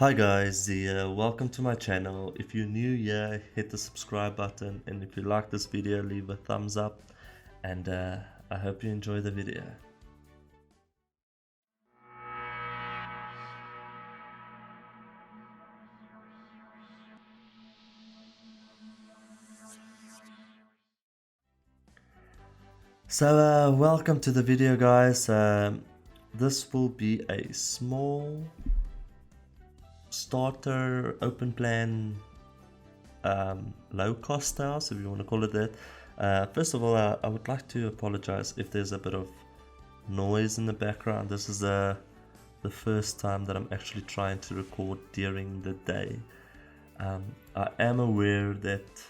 Hi guys, welcome to my channel. If you're new here, hit the subscribe button, and if you like this video, leave a thumbs up, and I hope you enjoy the video. So welcome to the video guys. This will be a small starter open plan low cost house, if you want to call it that. First of all, I would like to apologize if there's a bit of noise in the background. This is the first time that I'm actually trying to record during the day. I am aware that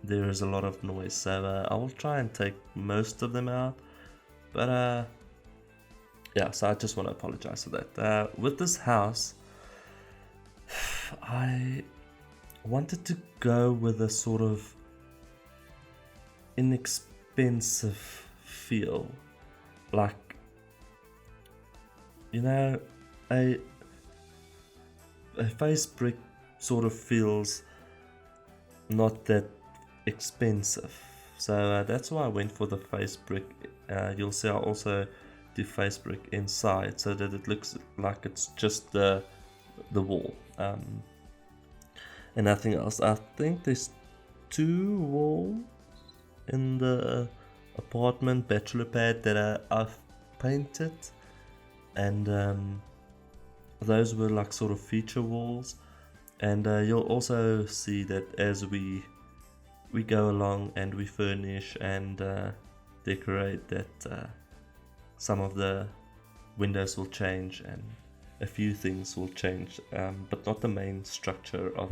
there is a lot of noise, so I will try and take most of them out, but yeah, so I just want to apologize for that. With this house, I wanted to go with a sort of inexpensive feel, like, you know, a face brick sort of feels not that expensive, so that's why I went for the face brick. You'll see I also do face brick inside so that it looks like it's just the wall and nothing else. I think there's 2 walls in the apartment bachelor pad that I've painted, and those were like sort of feature walls. And you'll also see that as we go along and we furnish and decorate, that some of the windows will change and a few things will change, but not the main structure of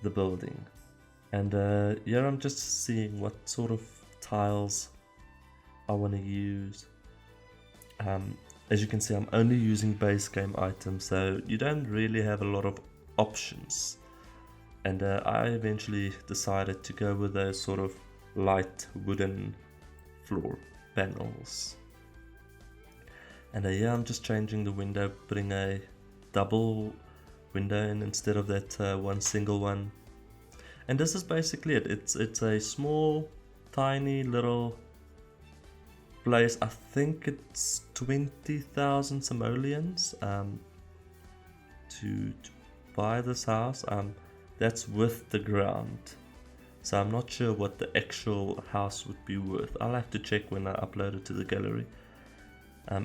the building. And here I'm just seeing what sort of tiles I want to use. As you can see, I'm only using base game items, so you don't really have a lot of options. And I eventually decided to go with those sort of light wooden floor panels. And yeah, I'm just changing the window, putting a double window in instead of that one single one. And this is basically it. It's a small, tiny little place. I think it's 20,000 simoleons to buy this house. That's with the ground, so I'm not sure what the actual house would be worth. I'll have to check when I upload it to the gallery.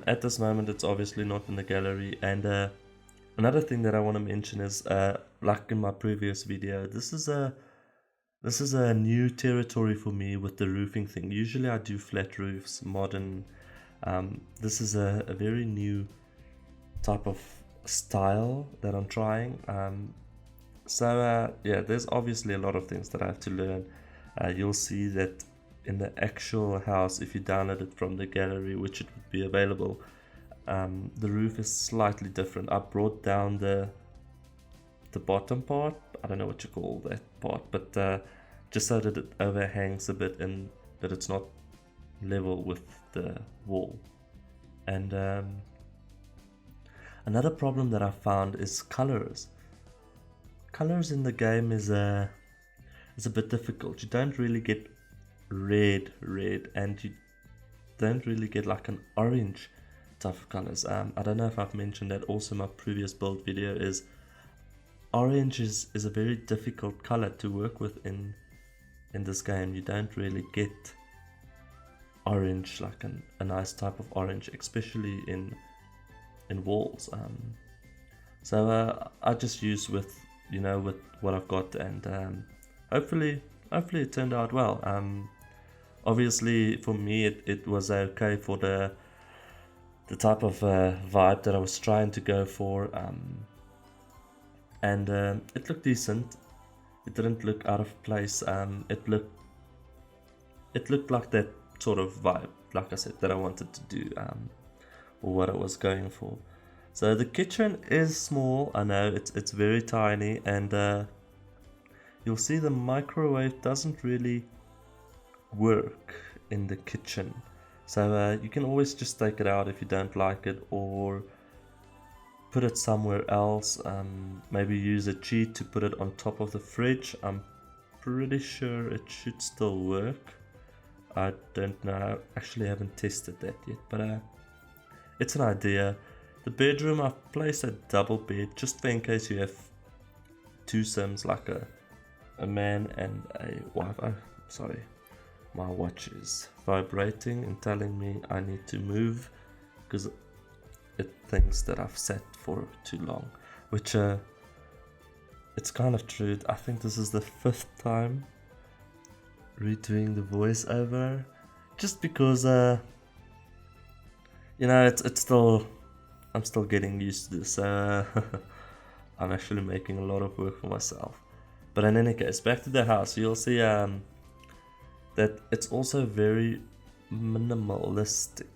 At this moment, it's obviously not in the gallery. And another thing that I want to mention is, like in my previous video, this is a new territory for me with the roofing thing. Usually I do flat roofs, modern. This is a very new type of style that I'm trying. So yeah, there's obviously a lot of things that I have to learn. You'll see that in the actual house, if you download it from the gallery, which it would be available, the roof is slightly different. I brought down the bottom part. I don't know what you call that part, but just so that it overhangs a bit and that it's not level with the wall. And another problem that I found is colors. Colors in the game is a bit difficult. You don't really get red, and you don't really get like an orange type of colors. I don't know if I've mentioned that also in my previous build video, is orange is a very difficult color to work with in this game. You don't really get orange, like a nice type of orange, especially in walls. So I just use with what I've got, and hopefully it turned out well. Obviously for me it was okay for the type of vibe that I was trying to go for, and it looked decent. It didn't look out of place. It looked like that sort of vibe, like I said, that I wanted to do, or what I was going for. So the kitchen is small. I know it's very tiny, and you'll see the microwave doesn't really work in the kitchen. So you can always just take it out if you don't like it, or put it somewhere else, maybe use a cheat to put it on top of the fridge. I'm pretty sure it should still work. I don't know, I actually haven't tested that yet, but it's an idea. The bedroom, I've placed a double bed just for in case you have two sims, like a man and a wife. Oh, sorry, my watch is vibrating and telling me I need to move because it thinks that I've sat for too long, which it's kind of true. I think this is the 5th time redoing the voiceover, just because you know, it's still, I'm still getting used to this. I'm actually making a lot of work for myself. But in any case, back to the house, you'll see that it's also very minimalistic,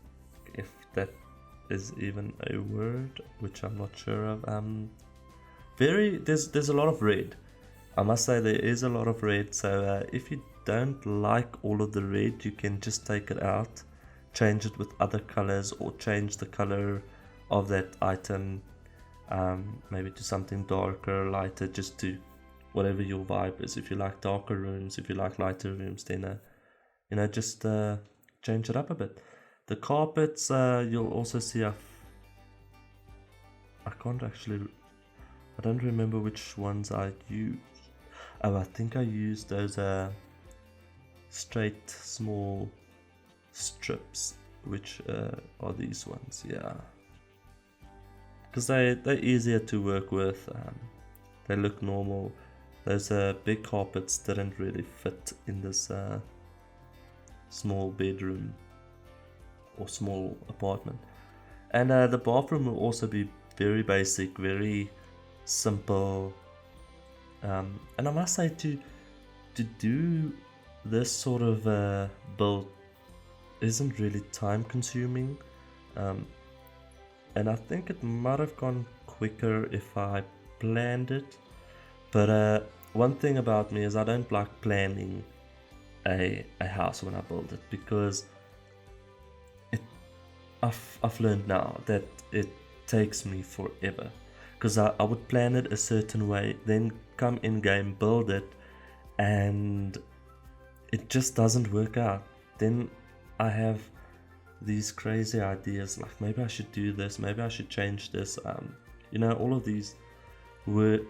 if that is even a word, which I'm not sure of. There's a lot of red. I must say there is a lot of red, so if you don't like all of the red, you can just take it out, change it with other colors, or change the color of that item, maybe to something darker, lighter, just to whatever your vibe is. If you like darker rooms, if you like lighter rooms, then you know, just change it up a bit. The carpets, you'll also see I don't remember which ones I used. Oh, I think I used those straight small strips, which are these ones, yeah, because they're easier to work with. They look normal. Those big carpets didn't really fit in this small bedroom or small apartment. And the bathroom will also be very basic, very simple. And I must say, to do this sort of build isn't really time consuming, and I think it might have gone quicker if I planned it. But one thing about me is I don't like planning a house when I build it, because I've learned now that it takes me forever, because I would plan it a certain way, then come in game, build it, and it just doesn't work out. Then I have these crazy ideas, like maybe I should do this, maybe I should change this, you know, all of these weird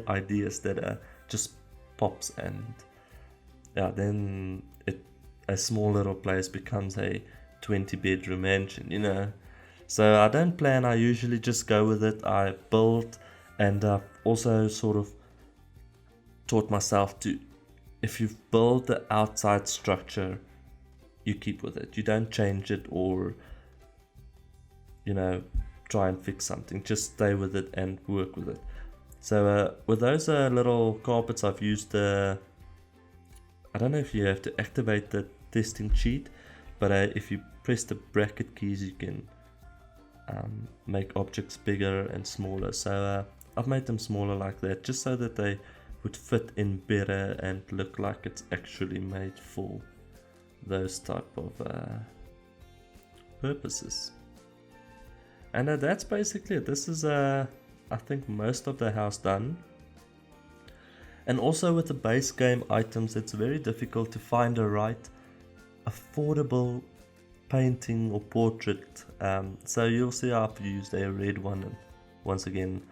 ideas that just pops, and yeah, then a small little place becomes a 20 bedroom mansion, you know. So I don't plan, I usually just go with it. I build, and I've also sort of taught myself to, if you've built the outside structure, you keep with it. You don't change it or, you know, try and fix something. Just stay with it and work with it. So with those little carpets, I've used I don't know if you have to activate the testing cheat, but if you press the bracket keys, you can make objects bigger and smaller. So I've made them smaller like that, just so that they would fit in better and look like it's actually made for those type of purposes. And that's basically it. This is I think most of the house done. And also with the base game items, it's very difficult to find a right affordable painting or portrait. So you'll see I've used a red one once again,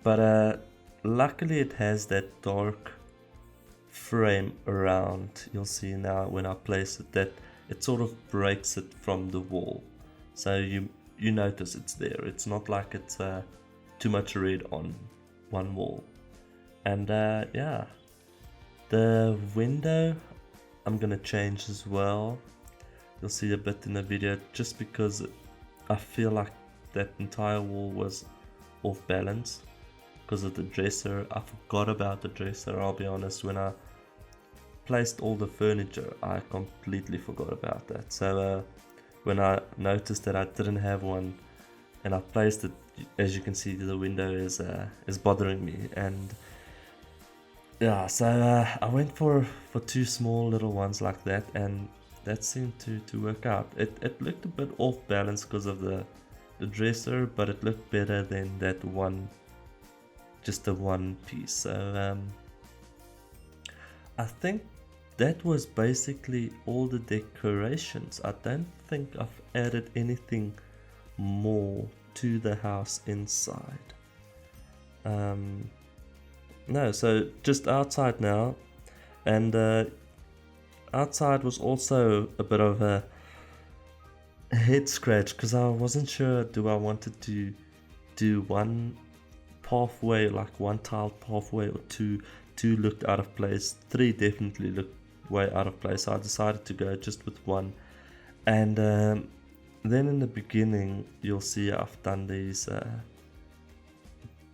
but luckily it has that dark frame around. You'll see now when I place it that it sort of breaks it from the wall, so you notice it's there. It's not like it's too much red on one wall. And yeah, the window I'm gonna change as well. You'll see a bit in the video, just because I feel like that entire wall was off balance because of the dresser. I forgot about the dresser, I'll be honest. When I placed all the furniture, I completely forgot about that. So when I noticed that I didn't have one and I placed it, as you can see, the window is bothering me. And yeah, so I went for two small little ones like that, and that seemed to work out. It looked a bit off balance because of the the dresser, but it looked better than that one, just the one piece. So I think that was basically all the decorations. I don't think I've added anything more to the house inside. No, so just outside now, and outside was also a bit of a head scratch because I wasn't sure, do I wanted to do one pathway, like one tiled pathway, or two looked out of place. Three definitely looked way out of place, so I decided to go just with one. And then in the beginning you'll see I've done these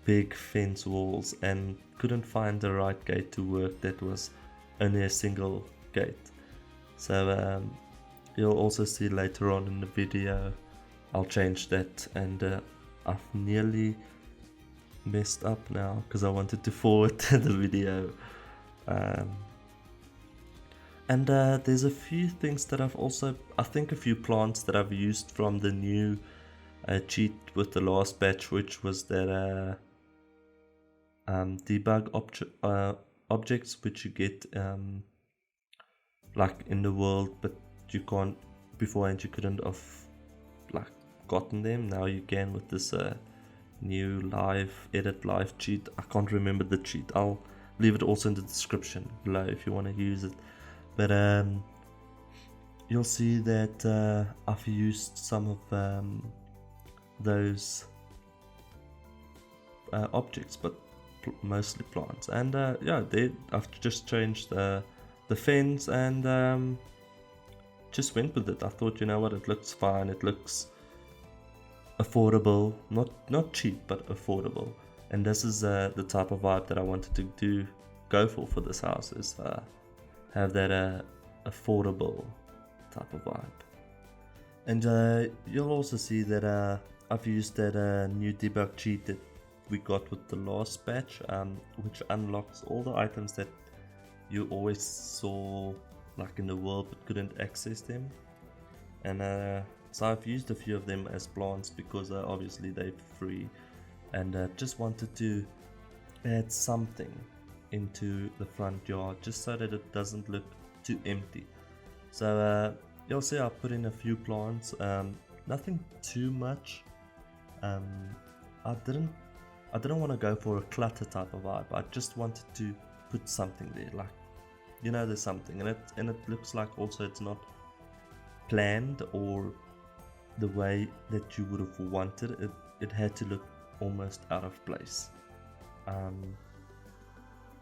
big fence walls and couldn't find the right gate to work that was only a single gate. So you'll also see later on in the video I'll change that, and I've nearly messed up now because I wanted to forward the video. And there's a few things that I've also, I think a few plants that I've used from the new cheat with the last batch, which was that debug objects which you get like in the world, but you can't, beforehand you couldn't have like gotten them. Now you can with this new edit live cheat. I can't remember the cheat. I'll leave it also in the description below if you want to use it. But you'll see that I've used some of those objects, but mostly plants. And yeah, I've just changed the fence and just went with it. I thought, you know what, it looks fine. It looks affordable, not cheap, but affordable. And this is the type of vibe that I wanted to go for this house, is have that affordable type of vibe. And you'll also see that I've used that new debug cheat that we got with the last batch, which unlocks all the items that you always saw like in the world but couldn't access them. And so I've used a few of them as plants because obviously they're free, and just wanted to add something into the front yard just so that it doesn't look too empty. So you'll see I put in a few plants, nothing too much. I didn't want to go for a clutter type of vibe. I just wanted to put something there, like, you know, there's something, and it looks like also it's not planned or the way that you would have wanted it. It had to look almost out of place.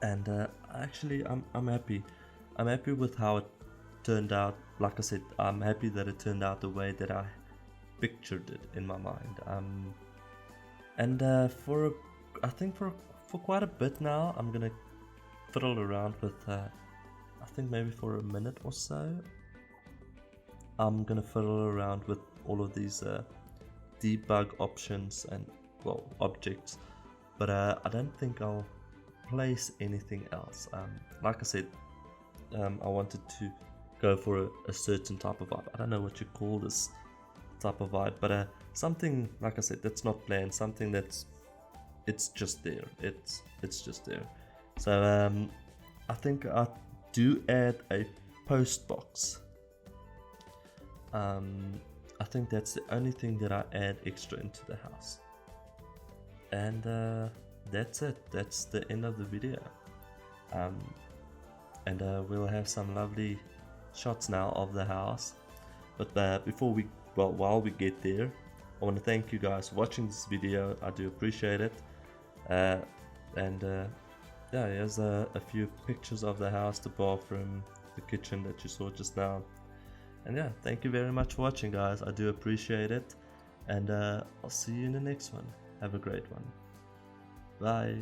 And actually I'm happy with how it turned out. Like I said, I'm happy that it turned out the way that I pictured it in my mind. And I think for quite a bit now, I'm gonna fiddle around with I think maybe for a minute or so I'm gonna fiddle around with all of these debug options and, well, objects, but I don't think I'll place anything else. Like I said, I wanted to go for a certain type of vibe. I don't know what you call this type of vibe, but something, like I said, that's not planned, something that's, it's just there, it's just there. So I think I do add a post box. I think that's the only thing that I add extra into the house. And that's it. That's the end of the video. And we'll have some lovely shots now of the house. But while we get there, I want to thank you guys for watching this video. I do appreciate it. And yeah, here's a few pictures of the house, the bathroom, the kitchen that you saw just now. And yeah, thank you very much for watching, guys. I do appreciate it. And I'll see you in the next one. Have a great one. Bye.